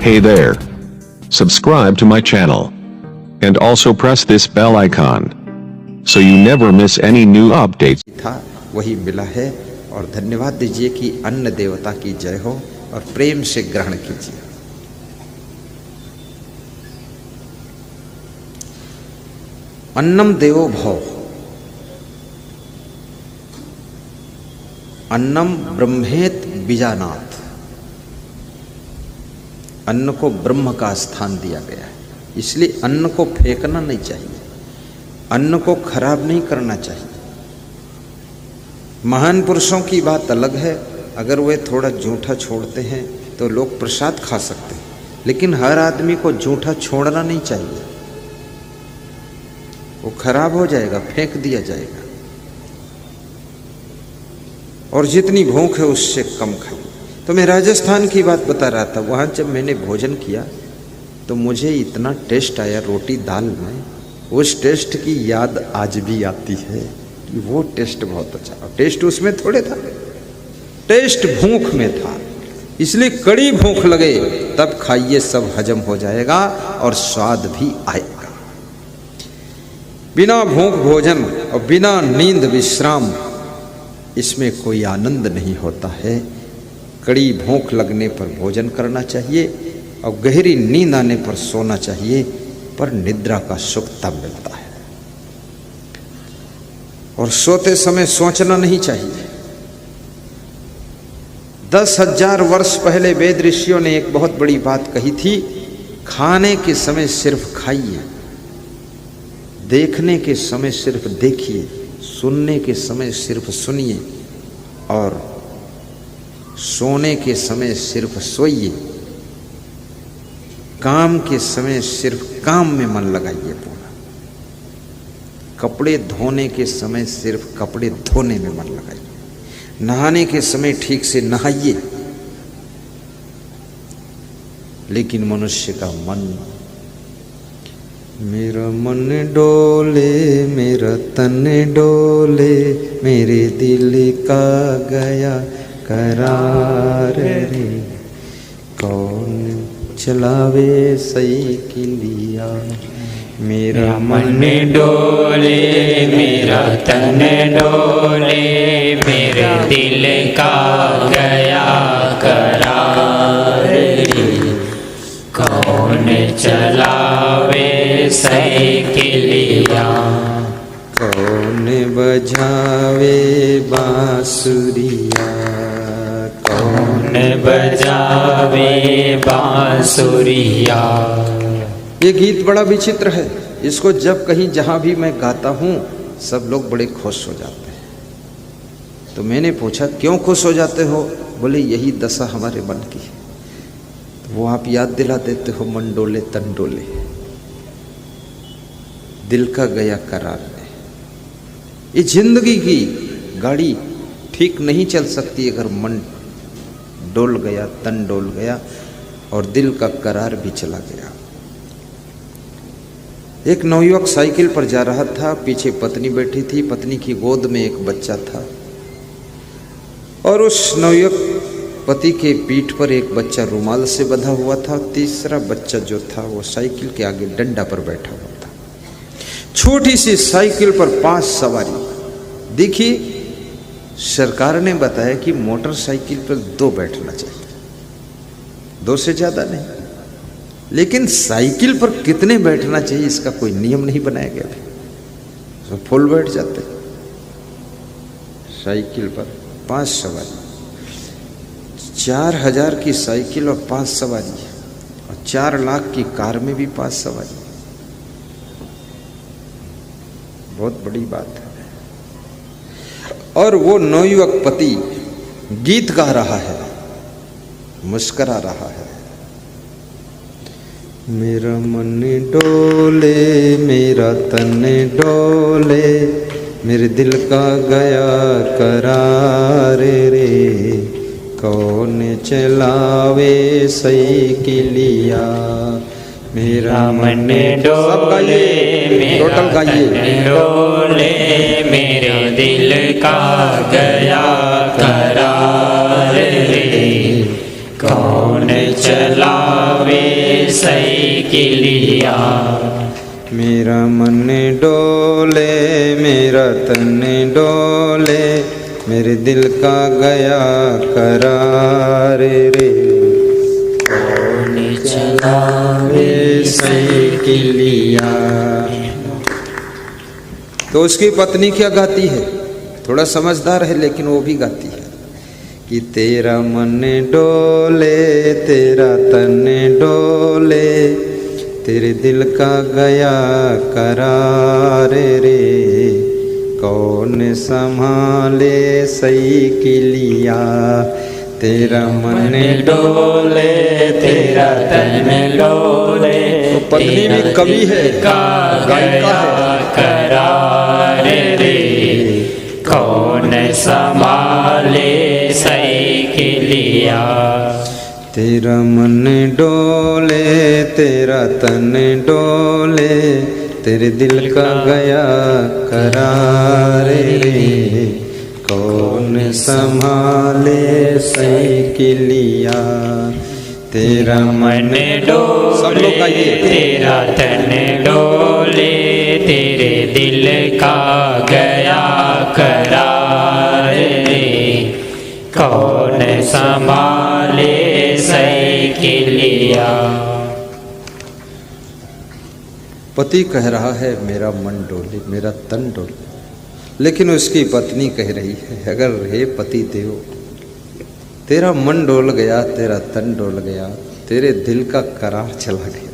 Hey there. Subscribe to my channel. And also press this bell icon. So you never miss any new updates. था वही मिला है और धन्यवाद दीजिए कि अन्न देवता की जय हो और प्रेम से ग्रहण कीजिए। अन्नम देवो भव, अन्नम ब्रह्मेत बीजानाथ। अन्न को ब्रह्म का स्थान दिया गया है, इसलिए अन्न को फेंकना नहीं चाहिए, अन्न को खराब नहीं करना चाहिए। महान पुरुषों की बात अलग है, अगर वे थोड़ा जूठा छोड़ते हैं तो लोग प्रसाद खा सकते हैं, लेकिन हर आदमी को जूठा छोड़ना नहीं चाहिए, वो खराब हो जाएगा, फेंक दिया जाएगा। और जितनी भूख है उससे कम खाइए। तो मैं राजस्थान की बात बता रहा था, वहाँ जब मैंने भोजन किया तो मुझे इतना टेस्ट आया रोटी दाल में, उस टेस्ट की याद आज भी आती है कि वो टेस्ट बहुत अच्छा। और टेस्ट उसमें थोड़े था, टेस्ट भूख में था। इसलिए कड़ी भूख लगे तब खाइए, सब हजम हो जाएगा और स्वाद भी आएगा। बिना भूख भोजन और बिना नींद विश्राम, इसमें कोई आनंद नहीं होता है। कड़ी भूख लगने पर भोजन करना चाहिए और गहरी नींद आने पर सोना चाहिए, पर निद्रा का सुख तब मिलता है। और सोते समय सोचना नहीं चाहिए। 10,000 वर्ष पहले वेद ऋषियों ने एक बहुत बड़ी बात कही थी, खाने के समय सिर्फ खाइए, देखने के समय सिर्फ देखिए, सुनने के समय सिर्फ सुनिए और सोने के समय सिर्फ सोइए। काम के समय सिर्फ काम में मन लगाइए पूरा। कपड़े धोने के समय सिर्फ कपड़े धोने में मन लगाइए। नहाने के समय ठीक से नहाइए। लेकिन मनुष्य का मन, मेरा मन डोले मेरा तन डोले, मेरे दिल का गया करार रे, कौन चलावे साइकिलिया। मेरा मन डोले मेरा तन डोले, मेरे दिल का गया करार रे, कौन चलावे साइकिलिया। कौन बजावे बांसुरिया, कौन बजावे बांसुरिया। ये गीत बड़ा विचित्र है। इसको जब कहीं जहां भी मैं गाता हूं सब लोग बड़े खुश हो जाते हैं। तो मैंने पूछा क्यों खुश हो जाते हो? बोले यही दशा हमारे मन की है। तो वो आप याद दिला देते हो, मन डोले तन डोले, दिल का गया करार में। ये जिंदगी की गाड़ी ठीक नहीं चल सकती अगर मन डोल गया, तन डोल गया और दिल का करार भी चला गया। एक नवयुवक साइकिल पर जा रहा था, पीछे पत्नी बैठी थी, पत्नी की गोद में एक बच्चा था और उस नवयुवक पति के पीठ पर एक बच्चा रुमाल से बंधा हुआ था। तीसरा बच्चा जो था वो साइकिल के आगे डंडा पर बैठा हुआ था। छोटी सी साइकिल पर 5 सवारी। देखिए, सरकार ने बताया कि मोटरसाइकिल पर 2 बैठना चाहिए, 2 से ज्यादा नहीं। लेकिन साइकिल पर कितने बैठना चाहिए इसका कोई नियम नहीं बनाया गया अभी, तो फुल बैठ जाते। साइकिल पर 5 सवारी, 4,000 की साइकिल और 5 सवारी, और 4 लाख की कार में भी 5 सवारी। बहुत बड़ी बात है। और वो नवयुवक पति गीत गा रहा है, मुस्करा रहा है। मेरा मन डोले मेरा तन डोले, मेरे दिल का गया करार रे, कौन चलावे साइकिलिया। मेरा मन डोले मेरा तन डोले, मेरे दिल का गया करार रे, कौन चलावे साइकिलिया। मेरा मन डोले मेरा तन डोले, मेरे दिल का गया करार रे। कौन चलावे साइकिलिया। तो उसकी पत्नी क्या गाती है? थोड़ा समझदार है लेकिन वो भी गाती है कि तेरा मन डोले तेरा तन डोले, तेरे दिल का गया करार रे। कौन संभाले साइकिलिया। तेरा मन डोले तेरा तन डोले, तो पत्नी भी कवि है, गायिका है। करार रे कौन संभाले साइकिलिया। तेरा मन डोले तेरा तन डोले, तेरे दिल का गया करार रे। कौन संभाले साइकिलिया। तेरा मन डोले तेरा तन डोले, तेरे दिल का गया करार रे। कौन संभाले साइकिलिया। पति कह रहा है मेरा मन डोले मेरा तन डोले, लेकिन उसकी पत्नी कह रही है अगर हे पति देव तेरा मन डोल गया तेरा तन डोल गया, तेरे दिल का करार चला गया,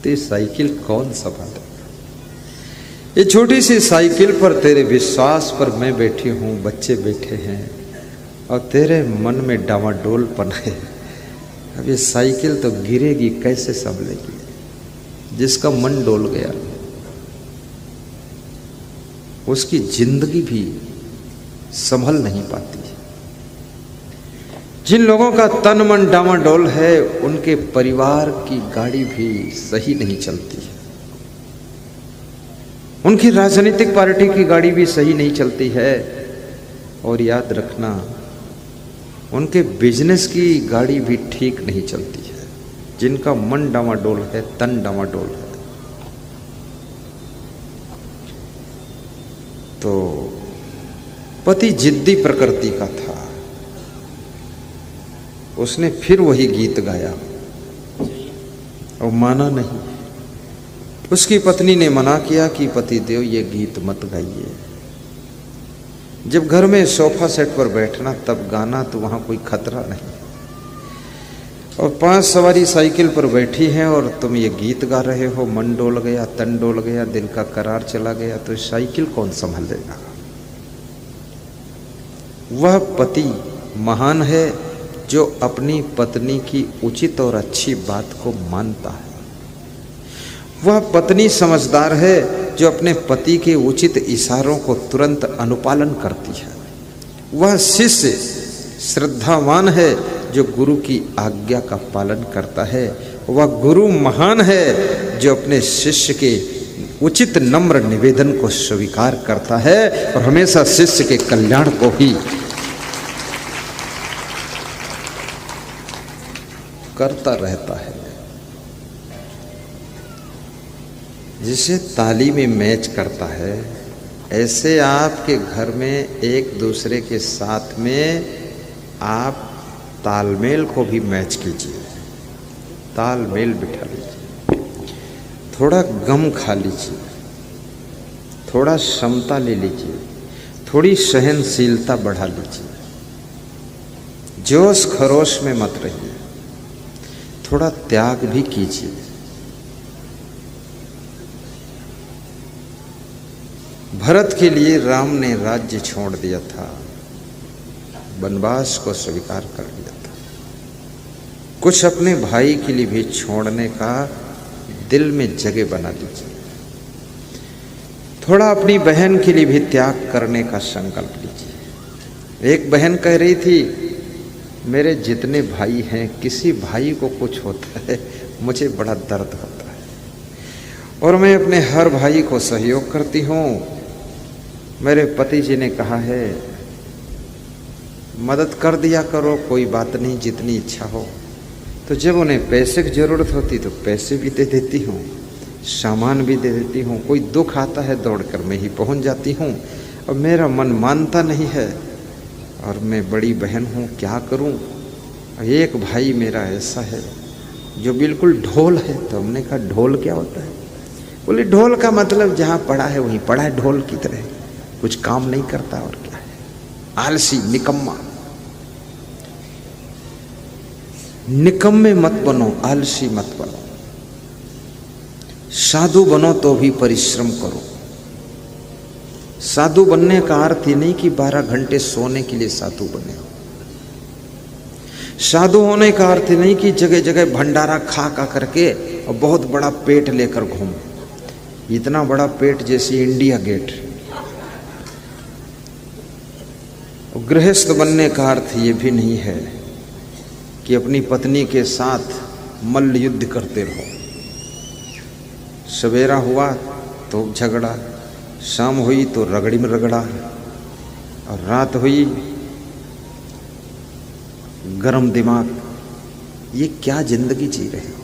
तो साइकिल कौन संभालेगा। ये छोटी सी साइकिल पर तेरे विश्वास पर मैं बैठी हूँ, बच्चे बैठे हैं और तेरे मन में डामाडोलपन है। अब ये साइकिल तो गिरेगी, कैसे संभलेगी। जिसका मन डोल गया उसकी जिंदगी भी संभल नहीं पाती। जिन लोगों का तन मन डामाडोल है उनके परिवार की गाड़ी भी सही नहीं चलती है, उनकी राजनीतिक पार्टी की गाड़ी भी सही नहीं चलती है। और याद रखना उनके बिजनेस की गाड़ी भी ठीक नहीं चलती है। जिनका मन डामाडोल है, तन डामाडोल है। तो पति जिद्दी प्रकृति का था, उसने फिर वही गीत गाया और माना नहीं। उसकी पत्नी ने मना किया कि पति देव ये गीत मत गाइए। जब घर में सोफा सेट पर बैठना तब गाना, तो वहां कोई खतरा नहीं। और 5 सवारी साइकिल पर बैठी हैं और तुम ये गीत गा रहे हो, मन डोल गया तन डोल गया दिल का करार चला गया, तो साइकिल कौन संभालेगा। वह पति महान है जो अपनी पत्नी की उचित और अच्छी बात को मानता है। वह पत्नी समझदार है जो अपने पति के उचित इशारों को तुरंत अनुपालन करती है। वह शिष्य श्रद्धावान है जो गुरु की आज्ञा का पालन करता है। वह गुरु महान है जो अपने शिष्य के उचित नम्र निवेदन को स्वीकार करता है और हमेशा शिष्य के कल्याण को ही करता रहता है। जिसे ताली में मैच करता है, ऐसे आपके घर में एक दूसरे के साथ में आप तालमेल को भी मैच कीजिए, तालमेल बिठा लीजिए, थोड़ा गम खा लीजिए, थोड़ा क्षमता ले लीजिए, थोड़ी सहनशीलता बढ़ा लीजिए। जोश खरोश में मत रहिए, थोड़ा त्याग भी कीजिए। भरत के लिए राम ने राज्य छोड़ दिया था, वनवास को स्वीकार कर लिया था। कुछ अपने भाई के लिए भी छोड़ने का दिल में जगह बना लीजिए। थोड़ा अपनी बहन के लिए भी त्याग करने का संकल्प लीजिए। एक बहन कह रही थी मेरे जितने भाई हैं, किसी भाई को कुछ होता है मुझे बड़ा दर्द होता है और मैं अपने हर भाई को सहयोग करती हूँ। मेरे पति जी ने कहा है मदद कर दिया करो, कोई बात नहीं, जितनी इच्छा हो। तो जब उन्हें पैसे की ज़रूरत होती तो पैसे भी दे देती हूँ, सामान भी दे देती हूँ। कोई दुख आता है दौड़कर मैं ही पहुँच जाती हूँ। और मेरा मन मानता नहीं है और मैं बड़ी बहन हूँ, क्या करूँ। एक भाई मेरा ऐसा है जो बिल्कुल ढोल है। तो हमने कहा ढोल क्या होता है? बोले ढोल का मतलब जहाँ पड़ा है वहीं पड़ा है, ढोल की तरह, कुछ काम नहीं करता और क्या है, आलसी निकम्मा। निकम्मे मत बनो, आलसी मत बनो। साधु बनो तो भी परिश्रम करो। साधु बनने का अर्थ ये नहीं कि 12 घंटे सोने के लिए साधु बने हो। साधु होने का अर्थ नहीं कि जगह जगह भंडारा खा करके और बहुत बड़ा पेट लेकर घूमो, इतना बड़ा पेट जैसे इंडिया गेट। गृहस्थ बनने का अर्थ ये भी नहीं है कि अपनी पत्नी के साथ मल्ल युद्ध करते रहो। सवेरा हुआ तो झगड़ा, शाम हुई तो रगड़ी में रगड़ा, और रात हुई गरम दिमाग। ये क्या जिंदगी जी रहे हो?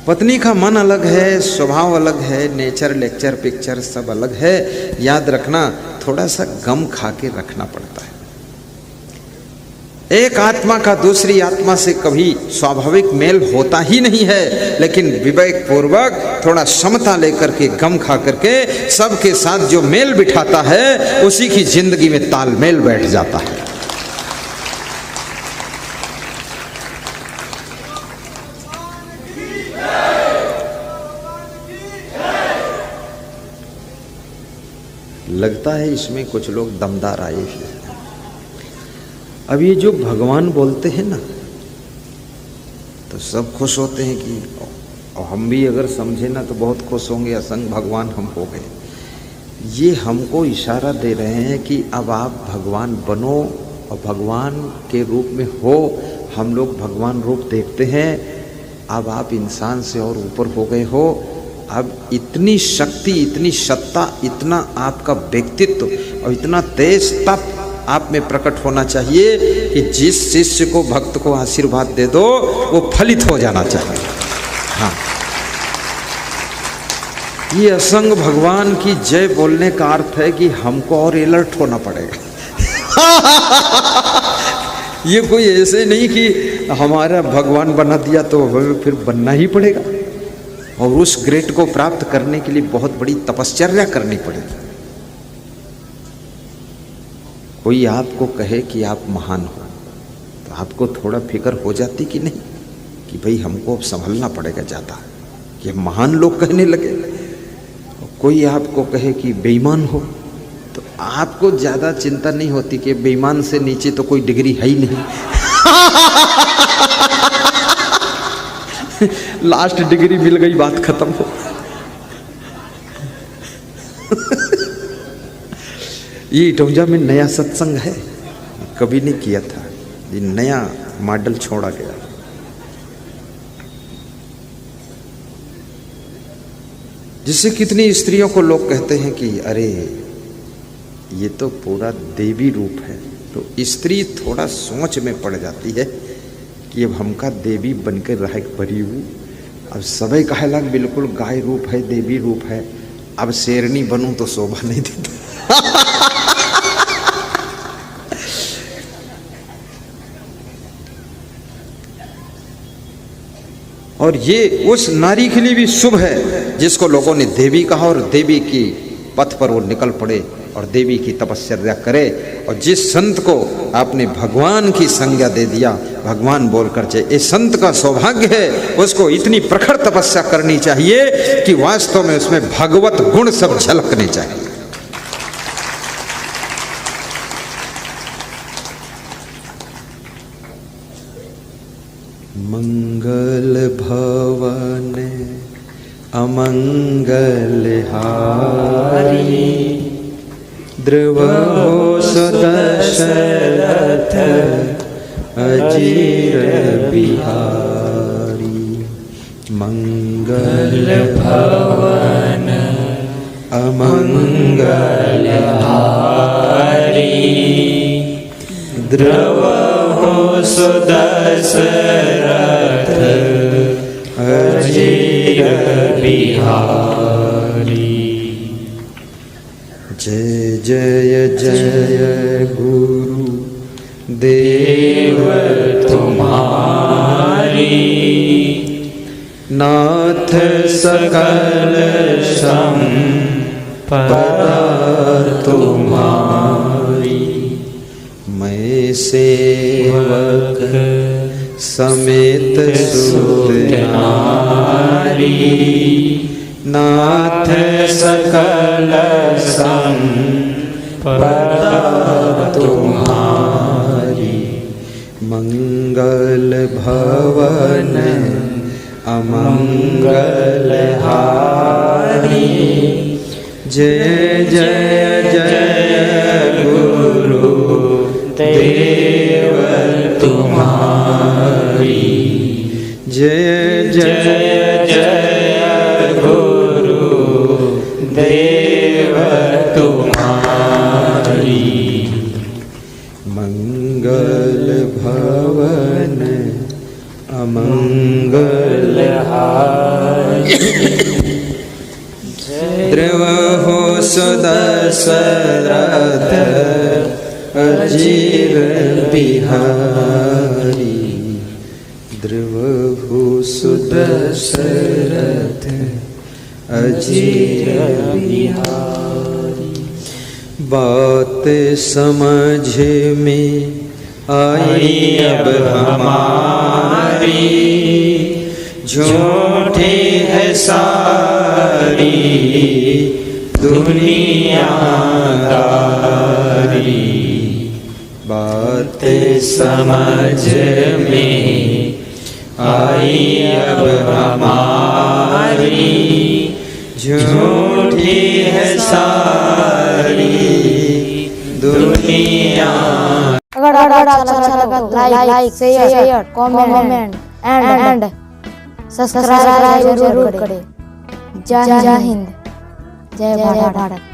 पत्नी का मन अलग है, स्वभाव अलग है, नेचर लेक्चर पिक्चर सब अलग है। याद रखना, थोड़ा सा गम खा के रखना पड़ता है। एक आत्मा का दूसरी आत्मा से कभी स्वाभाविक मेल होता ही नहीं है, लेकिन विवेक पूर्वक थोड़ा समता लेकर के गम खा करके सबके साथ जो मेल बिठाता है उसी की जिंदगी में तालमेल बैठ जाता है। लगता है इसमें कुछ लोग दमदार आए हैं। अब ये जो भगवान बोलते हैं ना, तो सब खुश होते हैं कि, और हम भी अगर समझे ना तो बहुत खुश होंगे, असंग भगवान हम हो गए। ये हमको इशारा दे रहे हैं कि अब आप भगवान बनो और भगवान के रूप में हो। हम लोग भगवान रूप देखते हैं, अब आप इंसान से और ऊपर हो गए हो। अब इतनी शक्ति, इतनी सत्ता, इतना आपका व्यक्तित्व और इतना तेज तप आप में प्रकट होना चाहिए कि जिस शिष्य को, भक्त को आशीर्वाद दे दो वो फलित हो जाना चाहिए। हाँ, ये असंग भगवान की जय बोलने का अर्थ है कि हमको और अलर्ट होना पड़ेगा। ये कोई ऐसे नहीं कि हमारा भगवान बना दिया तो फिर बनना ही पड़ेगा, और उस ग्रेड को प्राप्त करने के लिए बहुत बड़ी तपश्चर्या करनी पड़ेगी। कोई आपको कहे कि आप महान हो तो आपको थोड़ा फिक्र हो जाती कि नहीं कि भाई हमको अब संभलना पड़ेगा ज़्यादा, कि महान लोग कहने लगे। कोई आपको कहे कि बेईमान हो तो आपको ज़्यादा चिंता नहीं होती कि बेईमान से नीचे तो कोई डिग्री है ही नहीं। लास्ट डिग्री मिल गई, बात खत्म हो। ये इटौंजा में नया सत्संग है, कभी नहीं किया था, ये नया मॉडल छोड़ा गया। जिससे कितनी स्त्रियों को लोग कहते हैं कि अरे ये तो पूरा देवी रूप है, तो स्त्री थोड़ा सोच में पड़ जाती है कि अब हमका देवी बनकर रह पड़ी हूँ। अब सभी कहे लग बिल्कुल गाय रूप है, देवी रूप है, अब शेरनी बनूं तो शोभा नहीं देता। और ये उस नारी के लिए भी शुभ है जिसको लोगों ने देवी कहा, और देवी की पथ पर वो निकल पड़े और देवी की तपस्या करे। और जिस संत को आपने भगवान की संज्ञा दे दिया, भगवान बोलकर जाए, ये संत का सौभाग्य है। उसको इतनी प्रखर तपस्या करनी चाहिए कि वास्तव में उसमें भगवत गुण सब झलकने चाहिए। मंगल भवन अमंगल हारी, ध्रुव हो दशरथ अजीर बिहारी। मंगल भवन अमंगल हारी, ध्रुव हो दशरथ बिहारी। जय जय जय गुरु देव तुम्हारी, नाथ सकल संपदा तुम्हारी। मैं सेवक समेत सुत नारी, नाथ सकल संपदा तुम्हारी। मंगल भवन अमंगल हारी। जय जय जय गुरु देव तुम्हारी। जय जय जय गुरु देव तुम्हारी। मंगल भवन अमंगल हारी। ध्रुव हो सुदशरथ अजीर बिहारी। ध्रुव हो सुदशरथ अजीर बिहारी। बात समझ में आई अब हमारी, झूठी है सारी दुनियादारी। बात समझ में आई अब हमारी, झूठी है सारी दुनिया। अगर अच्छा लगा तो like share comment and subscribe जरूर करें। जय हिंद, जय भारत।